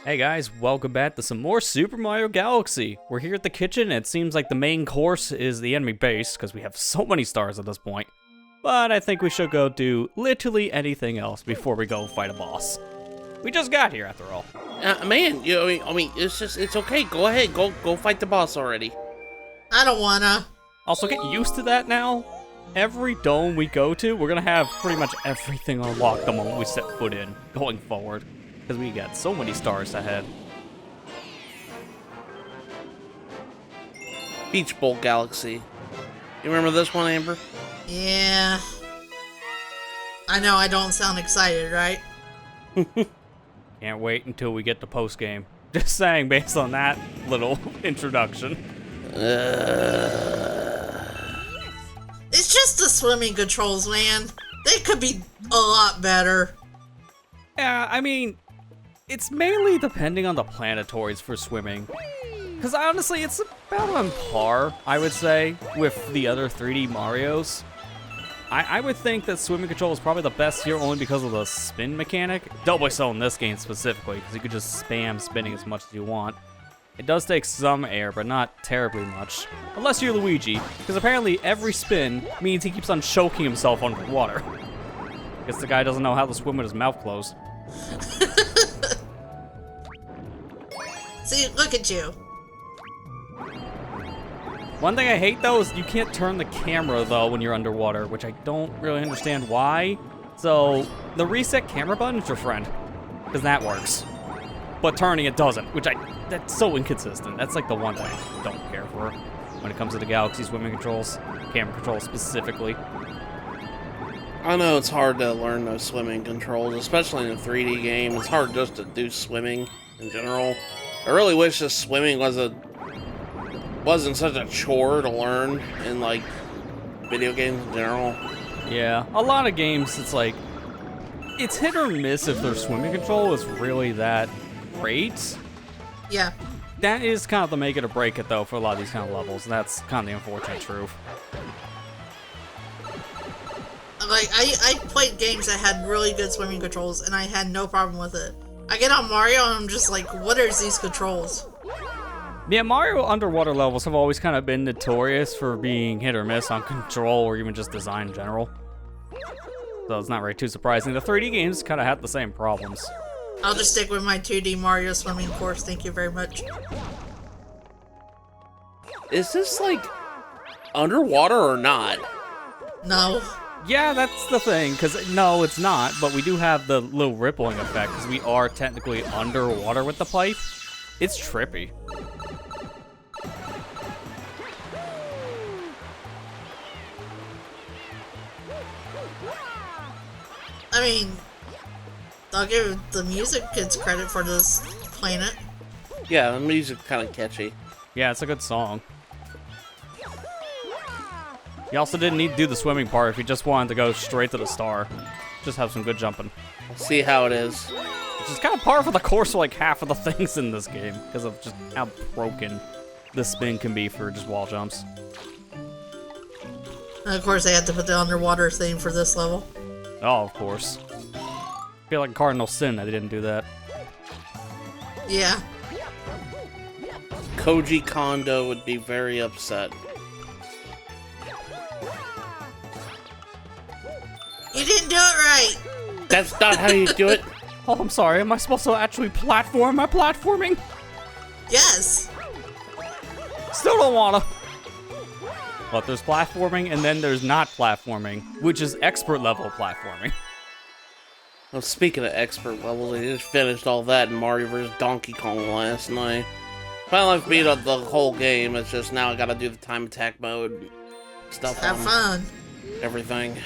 Hey guys, welcome back to some more Super Mario Galaxy. We're here at the kitchen, and it seems like the main course is the enemy base, because we have so many stars at this point. But I think we should go do literally anything else before we go fight a boss. We just got here after all. Man, it's okay. Go ahead, go fight the boss already. I don't wanna. Also, get used to that now. Every dome we go to, we're gonna have pretty much everything unlocked the moment we set foot in, going forward. Because we got so many stars ahead. Beach Bowl Galaxy. You remember this one, Amber? Yeah. I know I don't sound excited, right? Can't wait until we get to post-game. Just saying, based on that little introduction. It's just the swimming controls, man. They could be a lot better. Yeah, I mean, it's mainly depending on the planetoids for swimming. Because honestly, it's about on par, I would say, with the other 3D Marios. I would think that swimming control is probably the best here only because of the spin mechanic. Doubly so in this game specifically, because you could just spam spinning as much as you want. It does take some air, but not terribly much. Unless you're Luigi, because apparently every spin means he keeps on choking himself underwater. Guess the guy doesn't know how to swim with his mouth closed. See, look at you. One thing I hate though is you can't turn the camera though when you're underwater, which I don't really understand why. So the reset camera button is your friend, because that works. But turning it doesn't, that's so inconsistent. That's like the one thing I don't care for when it comes to the Galaxy swimming controls, camera controls specifically. I know it's hard to learn those swimming controls, especially in a 3D game. It's hard just to do swimming in general. I really wish this swimming wasn't such a chore to learn in like video games in general. Yeah, a lot of games it's like it's hit or miss if their swimming control is really that great. Yeah. That is kind of the make it or break it though for a lot of these kind of levels, and that's kind of the unfortunate truth. Like, I played games that had really good swimming controls, and I had no problem with it. I get on Mario, and I'm just like, what are these controls? Yeah, Mario underwater levels have always kind of been notorious for being hit or miss on control or even just design in general. So it's not really too surprising. The 3D games kind of had the same problems. I'll just stick with my 2D Mario swimming course, thank you very much. Is this like underwater or not? No. Yeah, that's the thing, because no, it's not, but we do have the little rippling effect, because we are technically underwater with the pipe. It's trippy. I mean, I'll give the music kids credit for this planet. Yeah, the music's kind of catchy. Yeah, it's a good song. You also didn't need to do the swimming part if you just wanted to go straight to the star. Just have some good jumping. We'll see how it is. Which is kind of par for the course for like half of the things in this game, because of just how broken the spin can be for just wall jumps. And of course, they had to put the underwater theme for this level. Oh, of course. I feel like a cardinal sin that they didn't do that. Yeah. Koji Kondo would be very upset. You didn't do it right! That's not how you do it. Oh, I'm sorry. Am I supposed to actually platform my platforming? Yes! Still don't wanna. But there's platforming, and then there's not platforming, which is expert level platforming. Well, speaking of expert levels, I just finished all that in Mario vs. Donkey Kong last night. Finally beat up the whole game, it's just now I gotta do the time attack mode stuff. Have fun. Everything.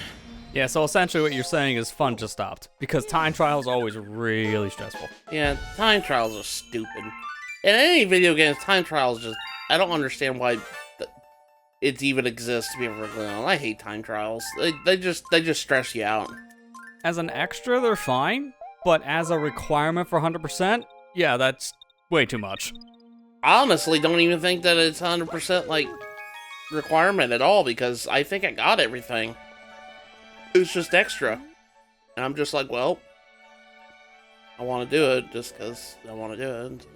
Yeah, so essentially what you're saying is fun just stopped, because time trial is always really stressful. Yeah, time trials are stupid. In any video games, time trials just... I don't understand why it even exists to be able to on. I hate time trials. They just stress you out. As an extra, they're fine, but as a requirement for 100%, yeah, that's way too much. I honestly don't even think that it's 100% like requirement at all, because I think I got everything. It's just extra. And I'm just like, well, I want to do it just because I want to do it.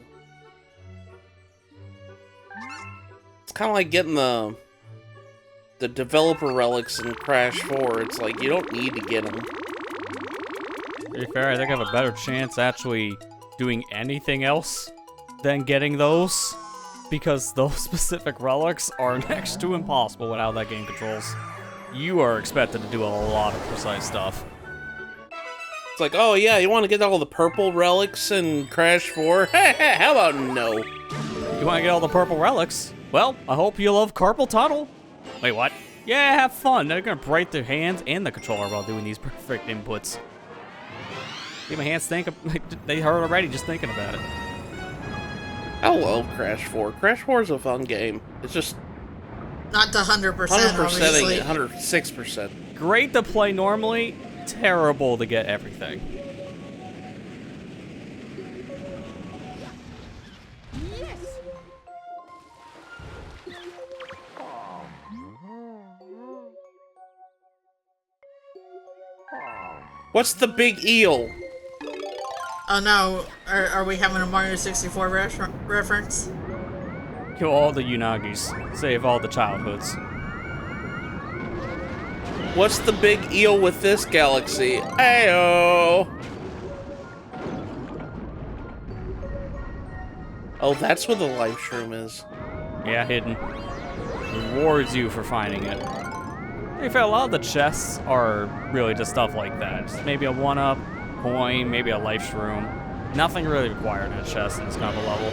It's kind of like getting the developer relics in Crash 4. It's like, you don't need to get them. To be fair, I think I have a better chance actually doing anything else than getting those, because those specific relics are next to impossible without that game controls. You are expected to do a lot of precise stuff. It's like, oh yeah, you want to get all the purple relics in Crash 4? How about no? You want to get all the purple relics? Well, I hope you love carpal tunnel. Wait, what? Yeah, have fun. They're gonna break their hands and the controller while doing these perfect inputs. Get my hands think they hurt already just thinking about it. I love Crash 4. Crash 4 is a fun game. It's just Not the 100%, 100%, obviously. 106%. Great to play normally, terrible to get everything. What's the big eel? Oh no, are we having a Mario 64 reference? Kill all the Unagis. Save all the childhoods. What's the big eel with this galaxy? Ayo! Oh, that's where the life shroom is. Yeah, hidden. Rewards you for finding it. In fact, a lot of the chests are really just stuff like that. Just maybe a 1-up, coin, maybe a life shroom. Nothing really required in a chest in this kind of a level.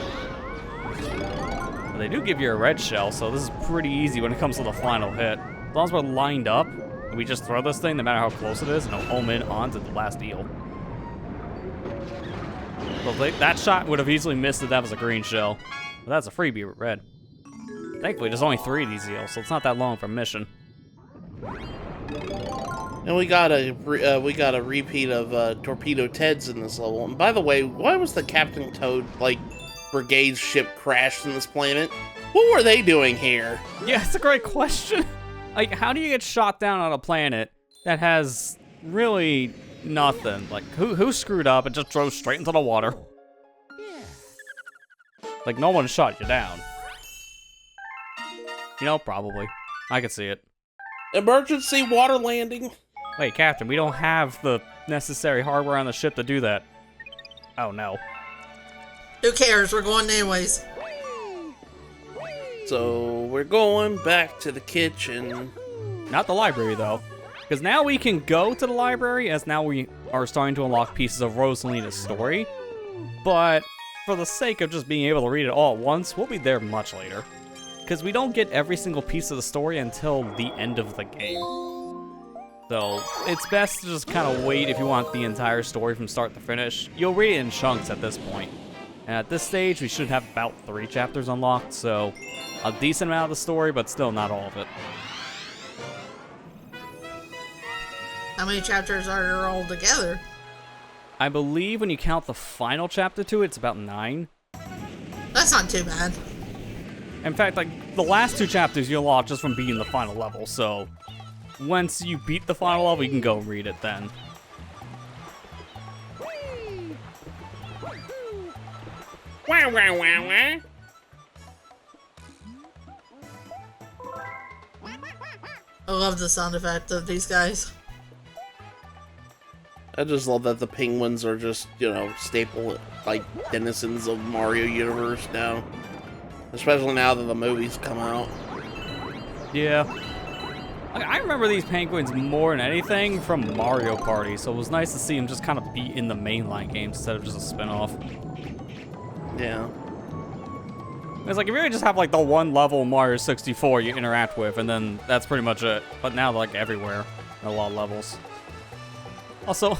But they do give you a red shell, so this is pretty easy when it comes to the final hit. As long as we're lined up, and we just throw this thing, no matter how close it is, and it'll home in onto the last eel. Well, that shot would have easily missed if that was a green shell. But that's a freebie with red. Thankfully, there's only 3 of these eels, so it's not that long for a mission. And we got a repeat of Torpedo Ted's in this level. And by the way, why was the Captain Toad brigade ship crashed in this planet? What were they doing here? Yeah, it's a great question. Like, how do you get shot down on a planet that has really nothing? Like, who screwed up and just drove straight into the water? Like, no one shot you down. You know, probably. I could see it. Emergency water landing. Wait, Captain, we don't have the necessary hardware on the ship to do that. Oh, no. Who cares? We're going anyways. So, we're going back to the kitchen. Not the library, though. Because now we can go to the library, as now we are starting to unlock pieces of Rosalina's story. But for the sake of just being able to read it all at once, we'll be there much later. Because we don't get every single piece of the story until the end of the game. So, it's best to just kind of wait if you want the entire story from start to finish. You'll read it in chunks at this point. And at this stage, we should have about 3 chapters unlocked, so a decent amount of the story, but still not all of it. How many chapters are there all together? I believe when you count the final chapter to it, it's about 9. That's not too bad. In fact, like, the last 2 chapters you unlock just from beating the final level, so once you beat the final level, you can go read it then. Wah, wah, wah, wah. I love the sound effect of these guys. I just love that the penguins are just, you know, staple, like, denizens of Mario Universe now. Especially now that the movies come out. Yeah. I remember these penguins more than anything from Mario Party, so it was nice to see them just kind of be in the mainline games instead of just a spin-off. Yeah. It's like, you really just have, like, the one level Mario 64 you interact with, and then that's pretty much it. But now, like, everywhere, there are a lot of levels. Also,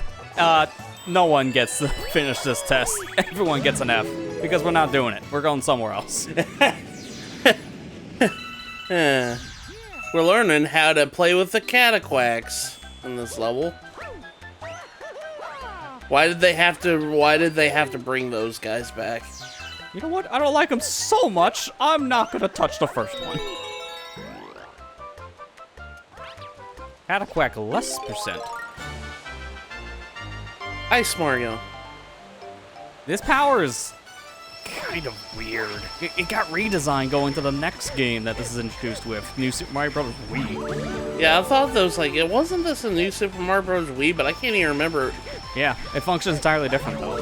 no one gets to finish this test. Everyone gets an F, because we're not doing it. We're going somewhere else. We're learning how to play with the cataquacks in this level. Why did they have to bring those guys back? You know what? I don't like them so much, I'm not gonna touch the first one. Cataquack less %. Ice Mario. This power is kind of weird. It got redesigned going to the next game that this is introduced with, New Super Mario Bros. Wii. Yeah, I thought those, like, it wasn't this a New Super Mario Bros. Wii, but I can't even remember. Yeah, it functions entirely different though.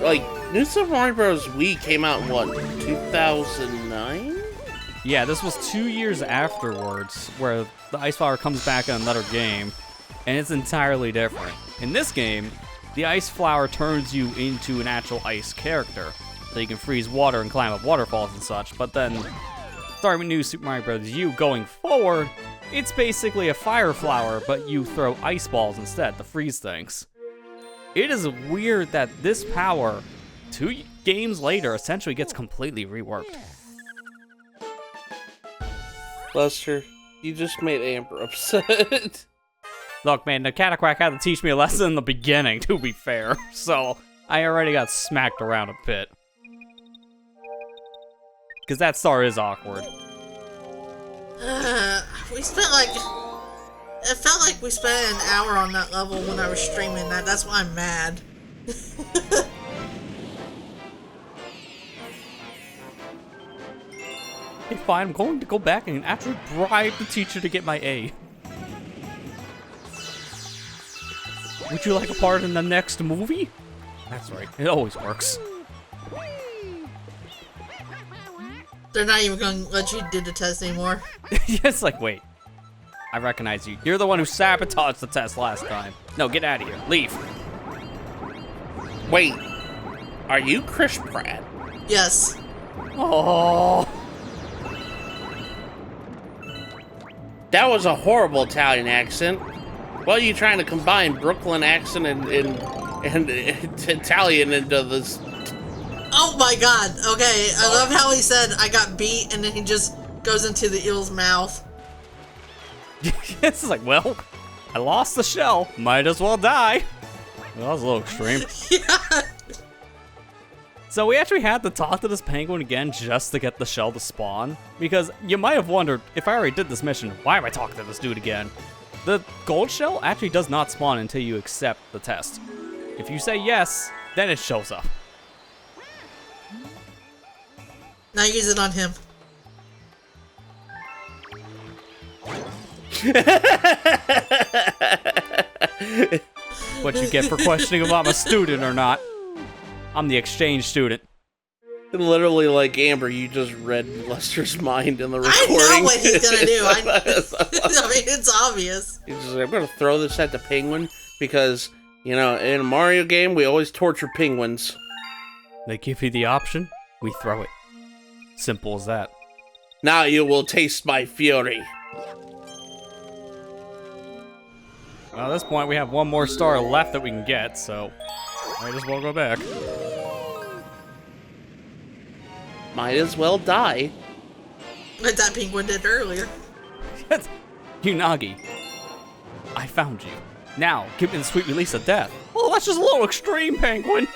Like, New Super Mario Bros. Wii came out in what, 2009? Yeah, this was 2 years afterwards, where the Ice Flower comes back in another game, and it's entirely different. In this game, the Ice Flower turns you into an actual ice character, so you can freeze water and climb up waterfalls and such, but then, starting with New Super Mario Bros. U going forward, it's basically a fire flower, but you throw ice balls instead to freeze things. It is weird that this power, 2 games later, essentially gets completely reworked. Lester, you just made Amber upset. Look, man, the Cataquack had to teach me a lesson in the beginning, to be fair, so I already got smacked around a bit. Because that star is awkward. We spent like... It felt like we spent an hour on that level when I was streaming that. That's why I'm mad. Okay, fine, I'm going to go back and actually bribe the teacher to get my A. Would you like a part in the next movie? That's right, it always works. They're not even going to let you do the test anymore. Yeah, it's like, wait. I recognize you. You're the one who sabotaged the test last time. No, get out of here. Leave. Wait, are you Chris Pratt? Yes. Oh. That was a horrible Italian accent. What are you trying to combine Brooklyn accent and Italian into this? Oh my god. Okay, I love how he said, I got beat, and then he just goes into the eel's mouth. It's like, well, I lost the shell. Might as well die. Well, that was a little extreme. Yeah. So we actually had to talk to this penguin again just to get the shell to spawn. Because you might have wondered, if I already did this mission, why am I talking to this dude again? The gold shell actually does not spawn until you accept the test. If you say yes, then it shows up. Now use it on him. What you get for questioning if I'm a student or not. I'm the exchange student. Literally, like Amber, you just read Lester's mind in the recording. I know what he's gonna do. I mean, it's obvious. He's just like, I'm gonna throw this at the penguin because, you know, in a Mario game, we always torture penguins. They give you the option, we throw it. Simple as that. Now you will taste my fury. Well, at this point, we have one more star left that we can get, so might as well go back. Might as well die. Like that penguin did earlier. Unagi, I found you. Now, give me the sweet release of death. Oh, that's just a little extreme, penguin.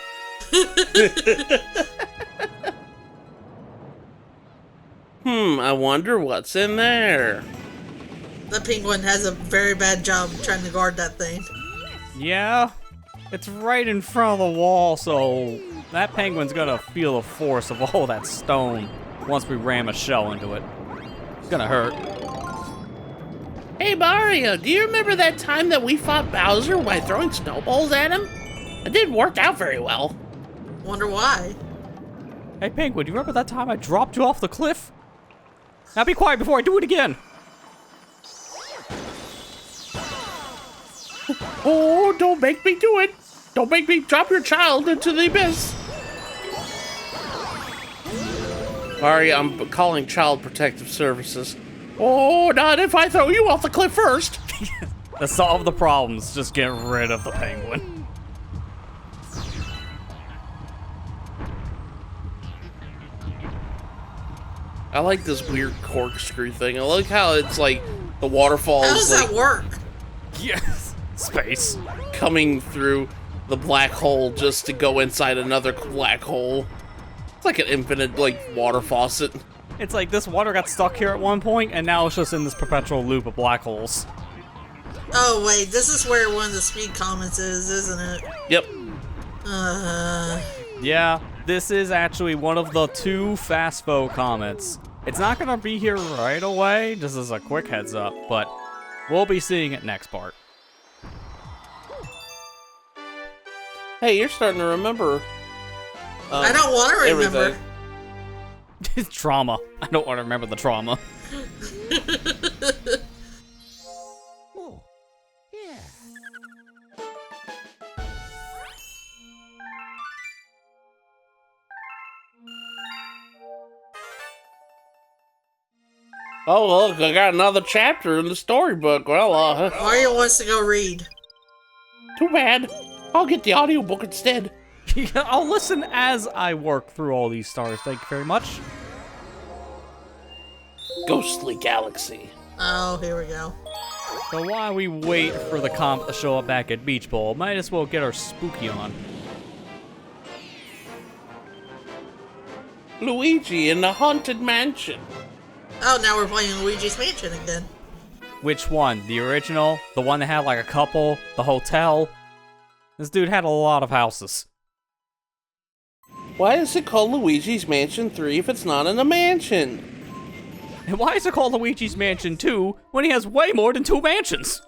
I wonder what's in there. The penguin has a very bad job trying to guard that thing. Yeah, it's right in front of the wall, so that penguin's gonna feel the force of all that stone once we ram a shell into it. It's gonna hurt. Hey Mario, do you remember that time that we fought Bowser by throwing snowballs at him? It didn't work out very well. Wonder why. Hey penguin, do you remember that time I dropped you off the cliff? Now be quiet before I do it again. Oh, don't make me do it. Don't make me drop your child into the abyss. Mario, I'm calling Child Protective Services. Oh, not if I throw you off the cliff first. To solve the problems, just get rid of the penguin. I like this weird corkscrew thing. I like how it's like the waterfall How is does like that work? Yes, space. coming through the black hole just to go inside another black hole. It's like an infinite like water faucet. It's like this water got stuck here at one point, and now it's just in this perpetual loop of black holes. Oh wait, this is where one of the speed comments is, isn't it? Yep. Yeah, this is actually one of the 2 Fastfo comments. It's not gonna be here right away, just as a quick heads up, but we'll be seeing it next part. Hey, you're starting to remember. I don't want to remember. Everything. Trauma. I don't want to remember the trauma. Oh, yeah. Oh, look, I got another chapter in the storybook. Well, Mario wants to go read. too bad. I'll get the audiobook instead. I'll listen as I work through all these stars. Thank you very much. Ghostly Galaxy. Oh, here we go. So while we wait for the comp to show up back at Beach Bowl, might as well get our spooky on. Luigi in the Haunted Mansion. Oh, now we're playing Luigi's Mansion again. Which one? The original? The one that had like a couple? The hotel? This dude had a lot of houses. Why is it called Luigi's Mansion 3 if it's not in a mansion? And why is it called Luigi's Mansion 2 when he has way more than 2 mansions?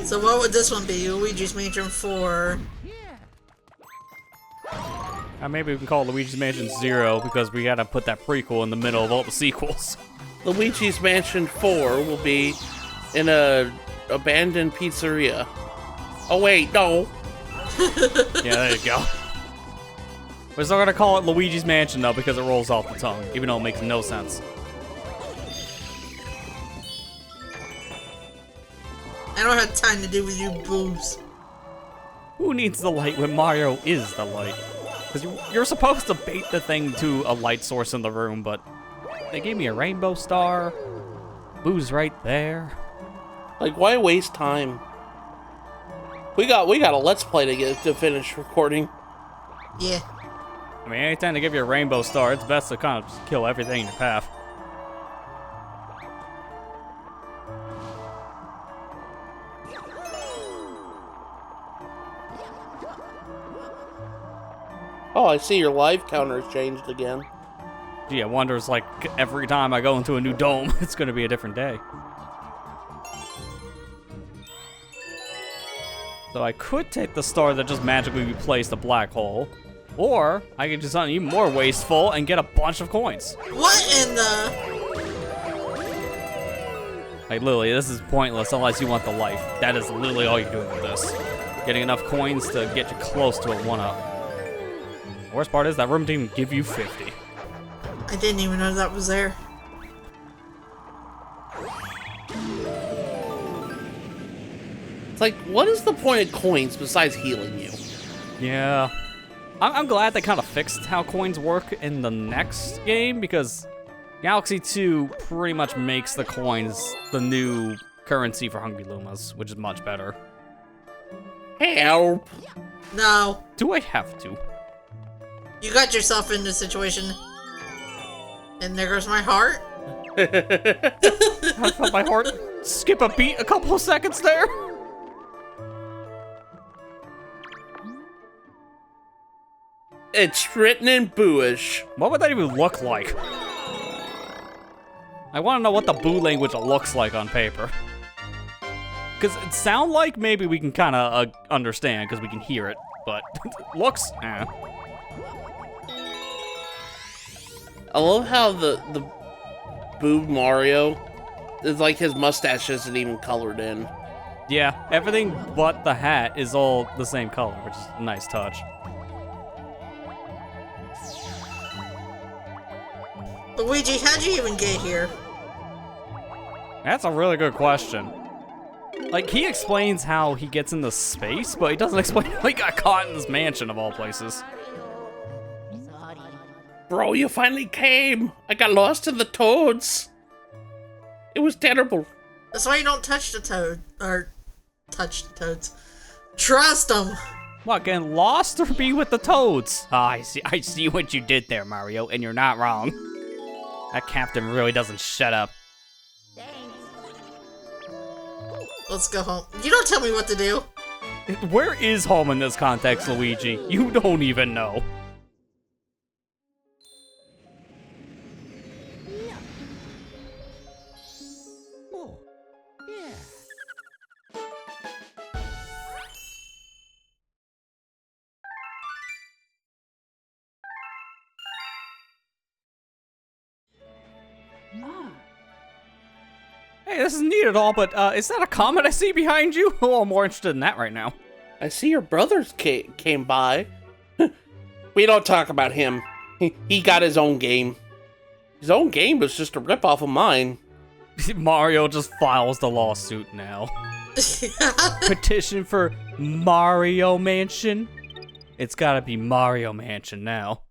So what would this one be? Luigi's Mansion 4. Maybe we can call it Luigi's Mansion 0 because we gotta put that prequel in the middle of all the sequels. Luigi's Mansion 4 will be in a abandoned pizzeria. Oh wait, no. Yeah, there you go. We're still gonna call it Luigi's Mansion though because it rolls off the tongue, even though it makes no sense. I don't have time to do with you boobs. Who needs the light when Mario is the light? Because you're supposed to bait the thing to a light source in the room, but they gave me a rainbow star. Boo's right there. Like, why waste time? We got a Let's Play to finish recording. Yeah. I mean, anytime they give you a rainbow star, it's best to kind of just kill everything in your path. Oh, I see your life counter's changed again. Gee, I wonder, it's like every time I go into a new dome, it's gonna be a different day. So I could take the star that just magically replaced the black hole, or I could do something even more wasteful and get a bunch of coins. What in the... Like, literally, this is pointless unless you want the life. That is literally all you're doing with this. Getting enough coins to get you close to a 1-up. The worst part is that room didn't even give you 50. I didn't even know that was there. It's like, what is the point of coins besides healing you? Yeah. I'm glad they kind of fixed how coins work in the next game, because Galaxy 2 pretty much makes the coins the new currency for Hungry Lumas, which is much better. Help! No. Do I have to? You got yourself in this situation. And there goes my heart. I felt my heart skip a beat a couple of seconds there. It's written in Booish. What would that even look like? I want to know what the Boo language looks like on paper. Because it sounds like maybe we can kind of understand because we can hear it, but looks, eh. I love how the Boo Mario is like his mustache isn't even colored in. Yeah, everything but the hat is all the same color, which is a nice touch. Luigi, how'd you even get here? That's a really good question. Like, he explains how he gets into space, but he doesn't explain how he got caught in this mansion of all places. Bro, you finally came! I got lost in the toads! It was terrible. That's why you don't touch the toad. Or, touch the toads. Trust them! What, getting lost or be with the toads? Ah, I see what you did there, Mario, and you're not wrong. That captain really doesn't shut up. Let's go home. You don't tell me what to do. Where is home in this context, Luigi? You don't even know. Oh, yeah. Hey, this isn't neat at all, but is that a comet I see behind you? Oh, I'm more interested in that right now. I see your brothers came by. We don't talk about him. He got his own game. His own game was just a ripoff of mine. Mario just files the lawsuit now. Petition for Mario Mansion? It's gotta be Mario Mansion now.